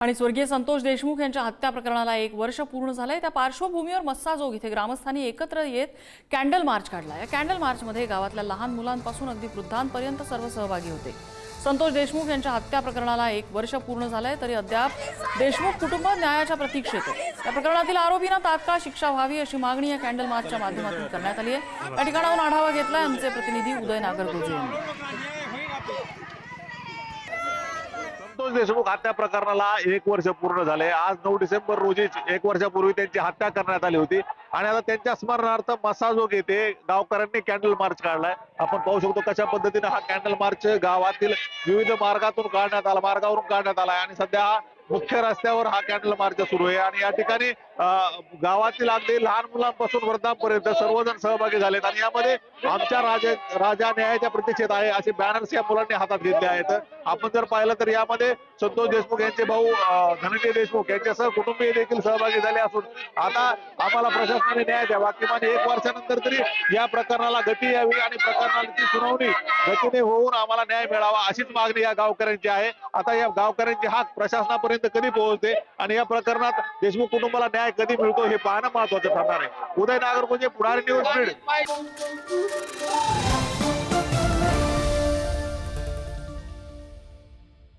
आणि स्वर्गीय संतोष देशमुख यांच्या हत्या प्रकरणाला 1 वर्ष पूर्ण झालंय। त्या पार्श्वभूमीवर मस्साजोग इथे ग्रामस्थांनी एकत्र येत कॅन्डल मार्च काढला। या कॅन्डल मार्चमध्ये गावातल्या लहान मुलांपासून अगदी वृद्धांपर्यंत सर्व सहभागी होते। संतोष देशमुख यांच्या हत्या प्रकरणाला 1 वर्ष पूर्ण झालंय, तरी अद्याप देशमुख कुटुंब न्यायाच्या प्रतीक्षेत आहे। या प्रकरणातील आरोपींना तात्काळ शिक्षा व्हावी अशी मागणी या कॅन्डल मार्चच्या माध्यमातून करण्यात आली आहे। या ठिकाणाहून आढावा घेतलाय आमचे प्रतिनिधी उदय नागरगोजे यांनी। संतोष देशमुख हत्या प्रकरणाला 1 वर्ष पूर्ण झाले। आज 9 डिसेंबर रोजी 1 वर्षापूर्वी त्यांची हत्या करण्यात आली होती आणि आता त्यांच्या स्मरणार्थ मसाजोग येथे गावकऱ्यांनी कॅन्डल मार्च काढलाय। आपण पाहू शकतो कशा पद्धतीने हा कॅन्डल मार्च गावातील विविध मार्गावरून काढण्यात आला आणि सध्या हा मुख्य रस्त्यावर हा कॅन्डल मार्च सुरू आहे आणि या ठिकाणी गावातील अगदी लहान मुलांपासून वृद्धांपर्यंत सर्वजण सहभागी झालेत आणि यामध्ये आमच्या राजा न्यायाच्या प्रतीक्षेत आहे असे बॅनर्स या मुलांनी हातात घेतले आहेत। आपण जर पाहिलं तर यामध्ये संतोष देशमुख यांचे भाऊ धनंजय देशमुख यांच्यासह कुटुंबीय देखील सहभागी झाले असून आता आम्हाला प्रशासनाने न्याय द्यावा, किमान 1 वर्षानंतर तरी या प्रकरणाला गती यावी आणि प्रकरणाची सुनावणी गतीने होऊन आम्हाला न्याय मिळावा अशीच मागणी या गावकऱ्यांची आहे। आता या गावकऱ्यांची हाक प्रशासनापर्यंत कधी पोहोचते आणि या प्रकरणात देशमुख कुटुंबाला न्याय कधी मिळतो हे पाहणं महत्त्वाचं ठरणार आहे। उदय नागरगोजे, पुढारी न्यूज, बीड।